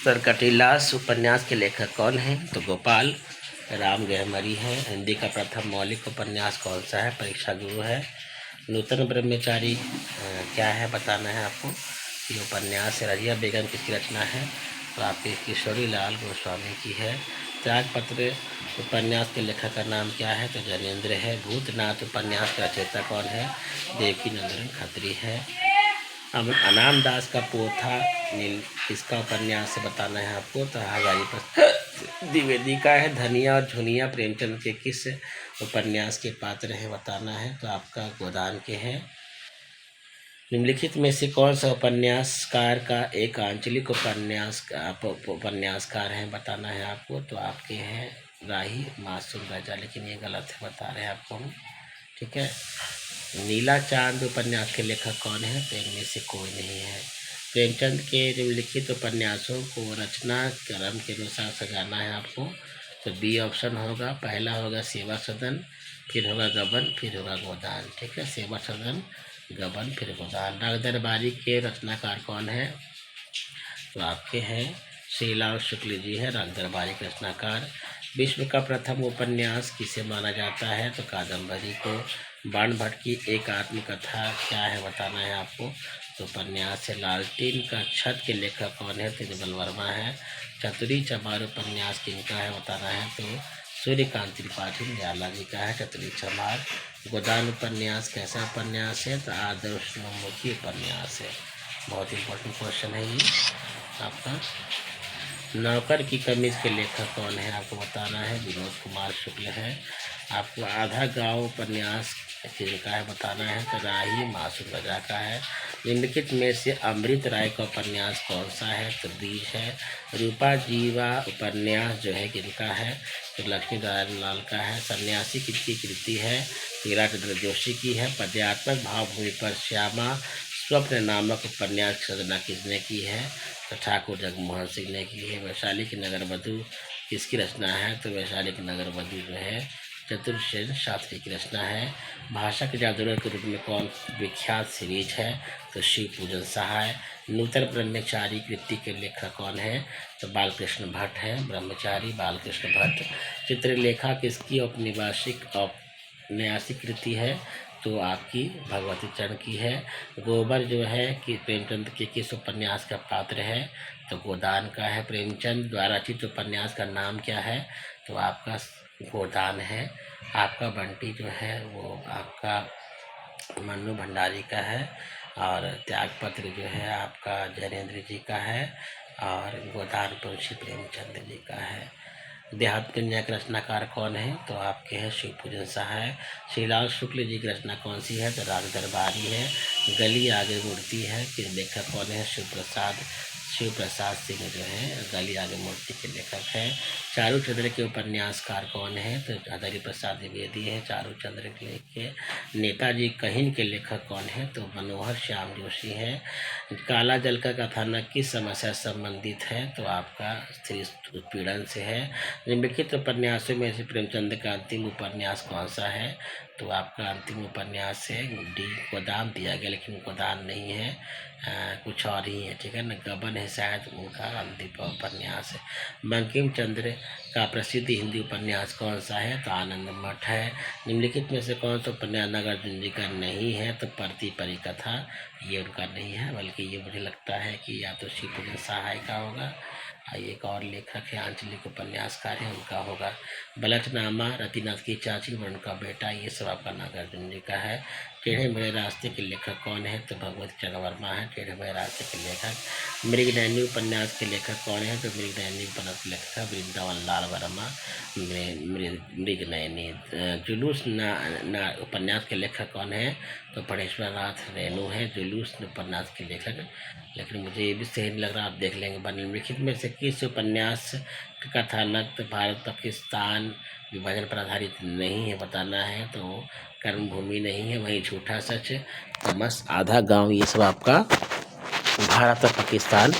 सरकटीलास उपन्यास के लेखक कौन हैं? तो गोपाल राम गहमरी है। हिंदी का प्रथम मौलिक उपन्यास कौन सा है? परीक्षा गुरु है। नूतन ब्रह्मचारी क्या है बताना है आपको। ये उपन्यास रजिया बेगम किसकी रचना है? तो आपकी किशोरी लाल गोस्वामी की है। त्यागपत्र उपन्यास के लेखक का नाम क्या है? तो जैनेन्द्र है। भूतनाथ उपन्यास का रचयिता कौन है? देवकी नंदन खत्री है। अनाम दास का पोथा नील किसका उपन्यास से बताना है आपको? तो हजारी पर द्विवेदी का है। धनिया और झुनिया प्रेमचंद के किस उपन्यास के पात्र हैं बताना है? तो आपका गोदान के हैं। निम्नलिखित में से कौन सा उपन्यासकार का एक आंचलिक उपन्यासकार है बताना है आपको? तो आपके हैं राही मासूम राजा, लेकिन ये गलत है बता रहे हैं आपको हम। ठीक है। नीला चांद उपन्यास के लेखक कौन है? तो इनमें से कोई नहीं है। प्रेमचंद के निम्नलिखित उपन्यासों को रचना क्रम के अनुसार सजाना है आपको। तो बी ऑप्शन होगा। पहला होगा सेवा सदन, फिर होगा गबन, फिर होगा गोदान। ठीक है, सेवा सदन, गबन, फिर गोदान। राग दरबारी के रचनाकार कौन है? तो आपके हैं श्रीलाल शुक्ल जी है राग दरबारी के रचनाकार। विश्व का प्रथम उपन्यास किसे माना जाता है? तो कादम्बरी को। बाण भट्ट की एक आत्मकथा क्या है बताना है आपको? तो उपन्यास है लालटेन का छत के लेखक कौन है? तो निर्मल वर्मा है। चतुरी चमार उपन्यास किनका है बताना है? तो सूर्यकांत त्रिपाठी निराला जी का है चतुरी चमार। गोदान उपन्यास कैसा उपन्यास है? तो आदर्शोन्मुखी उपन्यास है। बहुत इंपॉर्टेंट क्वेश्चन है ये आपका। नौकर की कमीज के लेखक कौन है आपको बताना है? विनोद कुमार शुक्ल है। आपको आधा गांव उपन्यास किनका है बताना है? तो राही मासूम रजा का है। निम्नलिखित में से अमृत राय का उपन्यास कौन सा है? तो बीज है। रूपा जीवा उपन्यास जो है किनका है? तो लक्ष्मी नारायण लाल का है। सन्यासी किसकी कृति है? हीरा चंद्र जोशी की है। पद्यात्मक भावभूमि पर श्यामा स्वप्न नामक उपन्यास की रचना किसने की है? तो ठाकुर जगमोहन सिंह ने की है। वैशाली की नगर वधु किसकी रचना है? तो वैशाली की नगर वधु जो है चतुर्सेन शास्त्री की रचना है। भाषा के जादूगर के रूप में कौन विख्यात सीरीज है? तो शिव पूजन सहाय। नूतन ब्रह्मचारी कृति के लेखक कौन है? तो बालकृष्ण भट्ट है। ब्रह्मचारी बालकृष्ण भट्ट। चित्रलेखा किसकी औपन्यासिक कृति है? तो आपकी भगवती चरण की है। गोबर जो है कि प्रेमचंद के किस उपन्यास का पात्र है? तो गोदान का है। प्रेमचंद द्वारा रचित उपन्यास का नाम क्या है? तो आपका गोदान है। आपका बंटी जो है वो आपका मन्नू भंडारी का है। और त्यागपत्र जो है आपका जैनेन्द्र जी का है। और गोदान तुलसी प्रेमचंद जी का है। देहात कन्या के रचनाकार कौन है? तो आपके हैं शिव पूजन सहाय। श्रीलाल शुक्ल जी की रचना कौन सी है? तो राग दरबारी है। गली आगे मूर्ति है कि लेखक कौन है? शिव प्रसाद सिंह जो है गली आगे मूर्ति के लेखक है। चारू चंद्र के उपन्यासकार कौन है? तो हजारी प्रसाद द्विवेदी है चारू चंद्र के लेखे। नेताजी कहिन के लेखक कौन है? तो मनोहर श्याम जोशी है। काला जल का कथानक किस समस्या से संबंधित है? तो आपका स्त्री उत्पीड़न से है। निम्नलिखित उपन्यासों में से प्रेमचंद का अंतिम उपन्यास कौन सा है? तो आपका अंतिम उपन्यास है डी गोदान दिया गया, लेकिन गोदान नहीं है, कुछ और ही है। ठीक है ना, गबन है शायद उनका अंतिम उपन्यास है। बंकिम चंद्र का प्रसिद्ध हिंदी उपन्यास कौन सा है? तो आनंद मठ है। निम्नलिखित में से कौन सा उपन्यास नागार्जुन जी का नहीं है? तो परती परिकथा ये उनका नहीं है, बल्कि ये मुझे लगता है कि या तो शिव पूजन सहाय का होगा, एक और लेखक है आंचलिक उपन्यासकार है उनका होगा। बलकनामा, रतिनाथ की चाची और उनका बेटा, ये सब आपका नागार्जुन जी का है। टेढ़े मेढ़े रास्ते के लेखक कौन है? तो भगवती चरण वर्मा है टेढ़े मेढ़े रास्ते के लेखक। मृगनयनी उपन्यास के लेखक कौन है? तो मृगनयनी उपन्यास के लेखक है वृंदावन लाल वर्मा। मृगनयनी। जुलूस उपन्यास के लेखक कौन है? तो परेश्वर नाथ रेणु है जुलूस उपन्यास के लेखक। लेकिन मुझे ये भी सही नहीं लग रहा, आप देख लेंगे। निम्नलिखित में से किस उपन्यास का कथानक भारत पाकिस्तान विभाजन पर आधारित नहीं है बताना है? तो कर्मभूमि नहीं है, वही झूठा सच, तमस, आधा गांव, ये सब आपका भारत और पाकिस्तान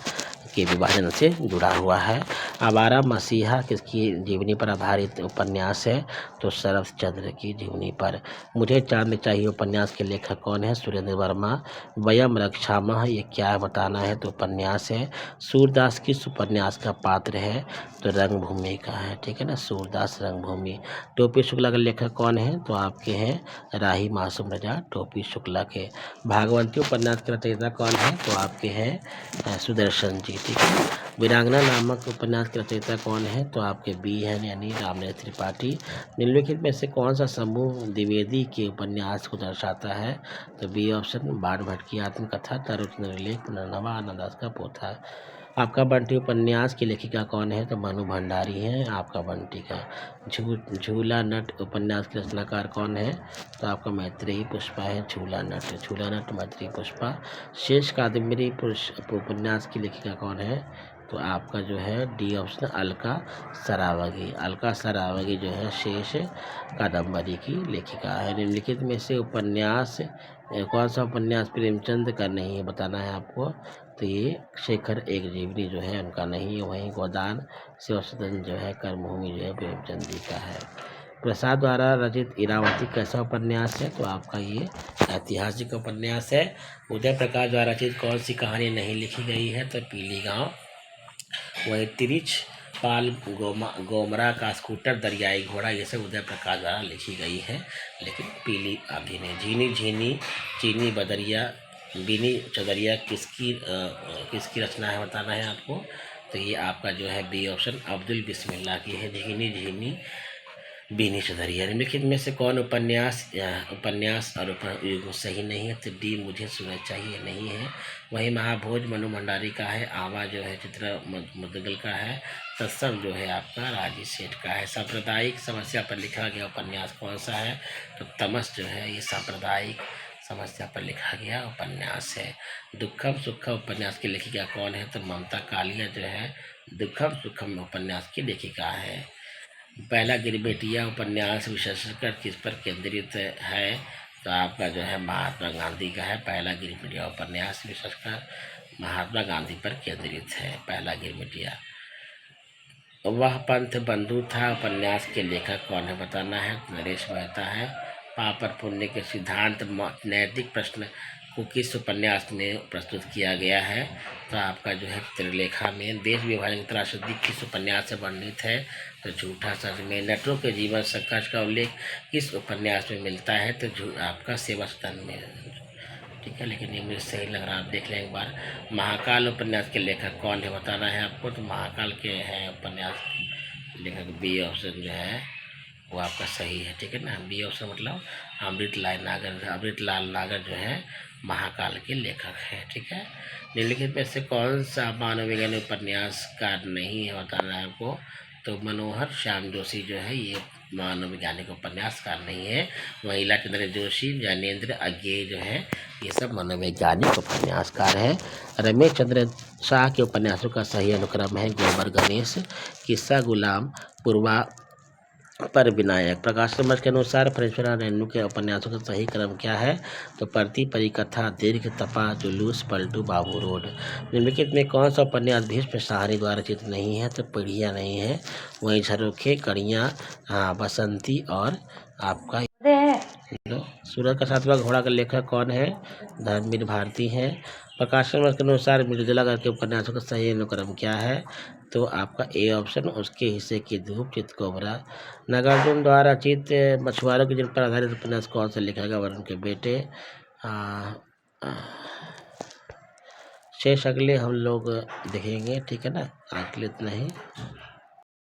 के विभाजन से जुड़ा हुआ है। आवारा मसीहा किसकी जीवनी पर आधारित उपन्यास है? तो शरद चंद्र की जीवनी पर। मुझे चांद चाहिए उपन्यास के लेखक कौन है? सुरेंद्र वर्मा। वयम रक्षामः ये क्या है बताना है, तो उपन्यास है। सूरदास किस उपन्यास का पात्र है? तो रंगभूमि का है, ठीक है ना, सूरदास रंगभूमि। टोपी शुक्ला के लेखक कौन है? तो आपके हैं राही मासूम रजा टोपी शुक्ला के। भागवती उपन्यास के रचयिता कौन है? तो आपके हैं सुदर्शन जी, ठीक है। वीरांगना नामक उपन्यास के रचयिता कौन है? तो आपके बी हैं यानी रामनेत्र त्रिपाठी। निम्नलिखित में से कौन सा समूह द्विवेदी के उपन्यास को दर्शाता है? तो बी ऑप्शन, बाण भट्ट की आत्मकथा, तारुचंद्र लेख, पुनर्नवा, आनंदास का पोथा। आपका बंटी उपन्यास की लेखिका कौन है? तो मनु भंडारी हैं आपका बंटी का। झूला नट उपन्यास के रचनाकार कौन है? तो आपका मैत्रेयी पुष्पा है झूला नट मैत्रेयी पुष्पा। शेष कादम्बरी उपन्यास की लेखिका कौन है? तो आपका जो है डी ऑप्शन अलका सरावगी जो है शेष कादम्बरी की लेखिका है। निम्नलिखित में से उपन्यास कौन सा उपन्यास प्रेमचंद का नहीं है बताना है आपको? तो ये शेखर एक जीवनी जो है उनका नहीं है। वहीं गोदान शिव सदन जो है कर्मभूमि जो है प्रेमचंद जी का है। प्रसाद द्वारा रचित इरावती कैसा उपन्यास है? तो आपका ये ऐतिहासिक उपन्यास है। उदय प्रकाश द्वारा रचित कौन सी कहानी नहीं लिखी गई है? तो पीली गाँव। वही तिरिच पाल गोमरा का स्कूटर दरियाई घोड़ा ये सब उदय प्रकाश द्वारा लिखी गई है, लेकिन पीली आंधी ने। झीनी झीनी चीनी बदरिया बीनी चौदरिया किसकी रचना है बताना है आपको? तो ये आपका जो है बी ऑप्शन अब्दुल बिस्मिल्लाह की है, झीनी झीनी बीनी चौधरी। निम्नलिखित में से कौन उपन्यास और उपयुक्त सही नहीं है? तो डी मुझे सूरज चाहिए नहीं है। वही महाभोज मनु भंडारी का है। आवा जो है चित्र मुदगल का है। तत्सम जो है आपका राजी सेठ का है। सांप्रदायिक समस्या पर लिखा गया उपन्यास कौन सा है? तो तमस जो है ये सांप्रदायिक समस्या पर लिखा गया उपन्यास है। दुखम सुखम उपन्यास की लेखिका कौन है? तो ममता कालिया जो है दुखम सुखम उपन्यास की लेखिका है। पहला गिरबेटिया उपन्यास विशेषकर किस पर केंद्रित है? तो आपका जो है महात्मा गांधी का है। पहला गिरबेटिया उपन्यास विशेषकर महात्मा गांधी पर केंद्रित है, पहला गिरबेटिया। वह पंथ बंधु था उपन्यास के लेखक कौन है बताना है? नरेश मेहता है। पाप और पुण्य के सिद्धांत नैतिक प्रश्न को किस उपन्यास में प्रस्तुत किया गया है? तो आपका जो है चित्रलेखा में। देश विभाजन की त्रासदी किस उपन्यास से वर्णित है? तो झूठा सच में। नटों के जीवन संघर्ष का उल्लेख किस उपन्यास में मिलता है? तो आपका सेवा सदन में, ठीक है। लेकिन ये मुझे सही लग रहा है, आप देख लें एक बार। महाकाल उपन्यास के लेखक कौन है बताना है आपको? तो महाकाल के हैं उपन्यास लेखक बी ऑप्शन जो है वो आपका सही है, ठीक है ना। बी ऑप्शन मतलब अमृतलाल नागर जो है महाकाल के लेखक है, ठीक है। निम्नलिखित में से कौन सा मानव विज्ञान उपन्यासकार नहीं है बताना है आपको? तो मनोहर श्याम जोशी जो है ये मानव वैज्ञानिक उपन्यासकार नहीं है। महिला चंद्र जोशी, ज्ञानेन्द्र अज्ञे जो है ये सब मनोवैज्ञानिक उपन्यासकार हैं। रमेश चंद्र शाह के उपन्यासों का सही अनुक्रम है गोबर गणेश, किस्सा गुलाम, पूर्वा पर विनायक। प्रकाश समाज के अनुसार फरेश्वरा रेणु के उपन्यासों का सही क्रम क्या है? तो प्रति परिकथा, दीर्घ तपा, जुलूस, पलटू, बाबू रोड। निम्नलिखित में कौन सा उपन्यास भीष्म सहानी द्वारा रचित नहीं है? तो पीढ़ियाँ नहीं है। वहीं झरोखे, कड़ियाँ, बसंती और आपका सूरज का सातवां घोड़ा का लेखक कौन है? धर्मवीर भारती हैं। प्रकाश समाज के अनुसार मृदुला के उपन्यासों का सही अनुक्रम क्या है? तो आपका ए ऑप्शन उसके हिस्से की धूप, चितकोबरा। नागार्जुन द्वारा रचित मछुआरों के जिन पर आधारित उपन्यास कौन सा लिखा गया? वरुण के बेटे। शेष अगले हम लोग देखेंगे, ठीक है ना। आज के लिए इतना ही।